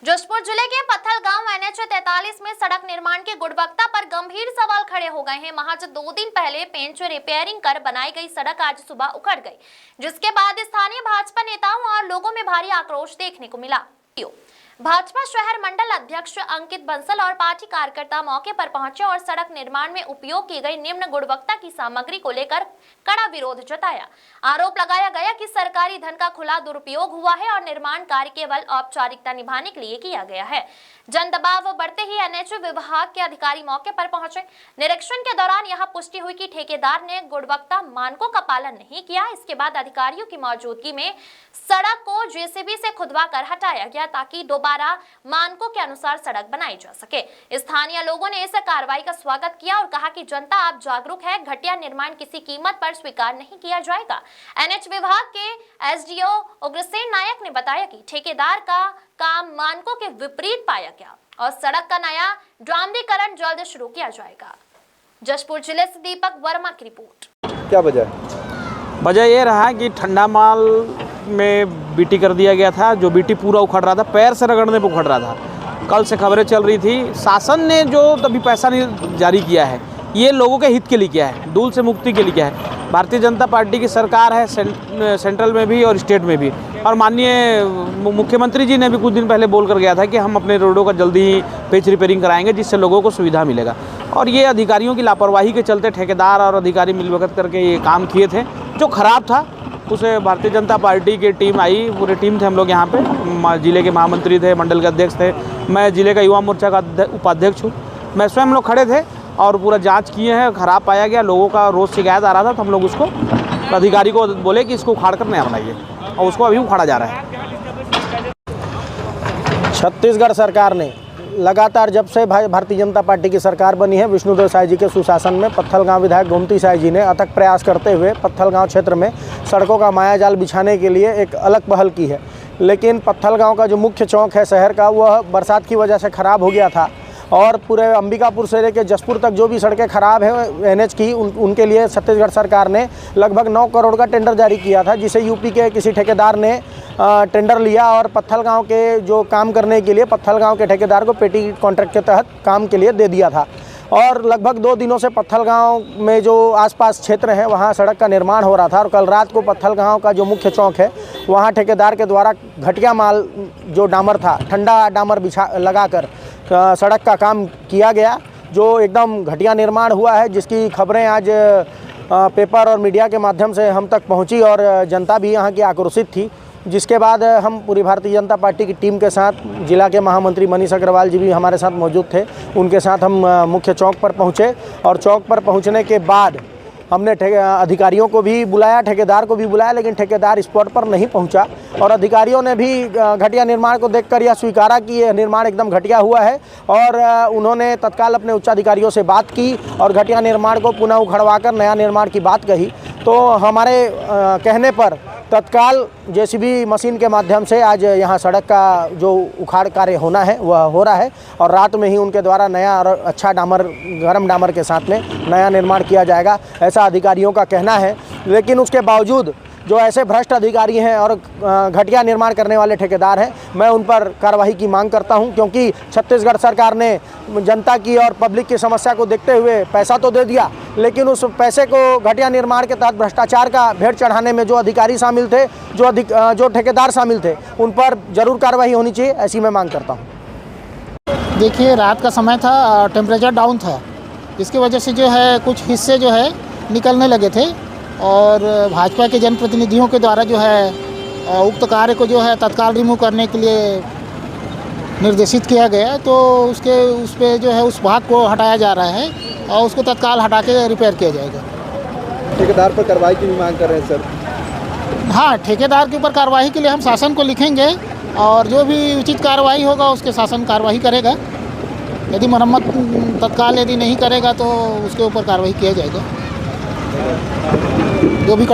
जशपुर जिले के पत्थलगांव NH 43 में सड़क निर्माण की गुणवत्ता पर गंभीर सवाल खड़े हो गए हैं। महज 2 दिन पहले पेंच रिपेयरिंग कर बनाई गई सड़क आज सुबह उखड़ गई, जिसके बाद स्थानीय भाजपा नेताओं और लोगों में भारी आक्रोश देखने को मिला। भाजपा शहर मंडल अध्यक्ष अंकित बंसल और पार्टी कार्यकर्ता मौके पर पहुंचे और सड़क निर्माण में उपयोग की गई निम्न गुणवत्ता की सामग्री को लेकर कड़ा विरोध जताया। आरोप लगाया गया कि सरकारी धन का खुला दुरुपयोग हुआ है और निर्माण कार्य केवल औपचारिकता निभाने के लिए किया गया है। जन दबाव बढ़ते ही NH विभाग के अधिकारी मौके पर पहुंचे। निरीक्षण के दौरान यहां पुष्टि हुई कि ठेकेदार ने गुणवत्ता मानकों का पालन नहीं किया। इसके बाद अधिकारियों की मौजूदगी में सड़क को JCB से खुदवा कर हटाया गया ताकि दोबारा मानकों के अनुसार सड़क बनाई जा सके। स्थानीय लोगों ने इस कार्रवाई का स्वागत किया और कहा कि जनता आप जागरूक है, घटिया निर्माण किसी कीमत पर स्वीकार नहीं किया जाएगा। NH विभाग के SDO उग्रसेन नायक ने बताया कि ठेकेदार का काम मानकों के विपरीत पाया गया और सड़क का नया डामरीकरण जल्द शुरू किया जाएगा। जशपुर जिले से दीपक वर्मा की रिपोर्ट। क्या वजह ये रहा कि ठंडा माल में बीटी कर दिया गया था। जो बीटी पूरा उखड़ रहा था, पैर से रगड़ने पर उखड़ रहा था। कल से खबरें चल रही थी, शासन ने जो अभी पैसा नहीं जारी किया है, ये लोगों के हित के लिए किया है, धूल से मुक्ति के लिए किया है। भारतीय जनता पार्टी की सरकार है, सेंट्रल में भी और स्टेट में भी। और माननीय मुख्यमंत्री जी ने भी कुछ दिन पहले बोल कर गया था कि हम अपने रोडों का जल्दी ही पेच रिपेयरिंग कराएंगे, जिससे लोगों को सुविधा मिलेगा। और ये अधिकारियों की लापरवाही के चलते ठेकेदार और अधिकारी मिलभगत करके ये काम किए थे जो खराब था। उसे भारतीय जनता पार्टी की टीम आई, पूरे टीम थे हम लोग यहाँ पे। जिले के महामंत्री थे, मंडल के अध्यक्ष थे, मैं जिले का युवा मोर्चा का उपाध्यक्ष हूँ। मैं स्वयं लोग खड़े थे और पूरा जांच किए हैं। खराब पाया गया, लोगों का रोज़ शिकायत आ रहा था, तो हम लोग उसको अधिकारी को बोले कि इसको उखाड़ कर नया बनाइए, और उसको अभी उखाड़ा जा रहा है। छत्तीसगढ़ सरकार ने लगातार जब से भारतीय जनता पार्टी की सरकार बनी है, विष्णुदेव साय जी के सुशासन में पत्थलगांव विधायक गोमती साय जी ने अथक प्रयास करते हुए पत्थलगांव क्षेत्र में सड़कों का मायाजाल बिछाने के लिए एक अलग पहल की है। लेकिन पत्थलगांव का जो मुख्य चौक है शहर का, वह बरसात की वजह से ख़राब हो गया था और पूरे अंबिकापुर से लेकर जसपुर तक जो भी सड़कें ख़राब हैं NH की, उनके लिए छत्तीसगढ़ सरकार ने लगभग 9 करोड़ का टेंडर जारी किया था, जिसे यूपी के किसी ठेकेदार ने टेंडर लिया और पत्थलगांव के जो काम करने के लिए पत्थलगांव के ठेकेदार को पेटी कॉन्ट्रैक्ट के तहत काम के लिए दे दिया था। और लगभग 2 दिनों से पत्थलगांव में जो आसपास क्षेत्र हैं वहाँ सड़क का निर्माण हो रहा था। और कल रात को पत्थलगांव का जो मुख्य चौक है वहाँ ठेकेदार के द्वारा घटिया माल जो डामर था, ठंडा डामर लगाकर सड़क का काम किया गया, जो एकदम घटिया निर्माण हुआ है, जिसकी खबरें आज पेपर और मीडिया के माध्यम से हम तक पहुंची और जनता भी यहाँ की आक्रोशित थी। जिसके बाद हम पूरी भारतीय जनता पार्टी की टीम के साथ, जिला के महामंत्री मनीष अग्रवाल जी भी हमारे साथ मौजूद थे, उनके साथ हम मुख्य चौक पर पहुँचे। और चौक पर पहुँचने के बाद हमने अधिकारियों को भी बुलाया, ठेकेदार को भी बुलाया, लेकिन ठेकेदार स्पॉट पर नहीं पहुंचा। और अधिकारियों ने भी घटिया निर्माण को देखकर यह स्वीकारा कि यह निर्माण एकदम घटिया हुआ है और उन्होंने तत्काल अपने उच्चाधिकारियों से बात की और घटिया निर्माण को पुनः उखड़वाकर नया निर्माण की बात कही। तो हमारे कहने पर तत्काल JCB मशीन के माध्यम से आज यहाँ सड़क का जो उखाड़ कार्य होना है वह हो रहा है और रात में ही उनके द्वारा नया और अच्छा डामर, गर्म डामर के साथ में नया निर्माण किया जाएगा, ऐसा अधिकारियों का कहना है। लेकिन उसके बावजूद जो ऐसे भ्रष्ट अधिकारी हैं और घटिया निर्माण करने वाले ठेकेदार हैं, मैं उन पर कार्रवाई की मांग करता हूं, क्योंकि छत्तीसगढ़ सरकार ने जनता की और पब्लिक की समस्या को देखते हुए पैसा तो दे दिया, लेकिन उस पैसे को घटिया निर्माण के तहत भ्रष्टाचार का भेंट चढ़ाने में जो अधिकारी शामिल थे, जो ठेकेदार शामिल थे, उन पर जरूर कार्रवाई होनी चाहिए, ऐसी मैं मांग करता हूँ। देखिए, रात का समय था, टेम्परेचर डाउन था, इसकी वजह से जो है कुछ हिस्से जो है निकलने लगे थे और भाजपा के जनप्रतिनिधियों के द्वारा जो है उक्त कार्य को जो है तत्काल रिमूव करने के लिए निर्देशित किया गया। तो उस पे जो है उस भाग को हटाया जा रहा है और उसको तत्काल हटा के रिपेयर किया जाएगा। ठेकेदार पर कार्रवाई की भी मांग कर रहे हैं सर। हाँ, ठेकेदार के ऊपर कार्रवाई के लिए हम शासन को लिखेंगे और जो भी उचित कार्रवाई होगा उसके शासन कार्रवाई करेगा। यदि मरम्मत तत्काल यदि नहीं करेगा तो उसके ऊपर कार्रवाई किया जाएगा। जो भी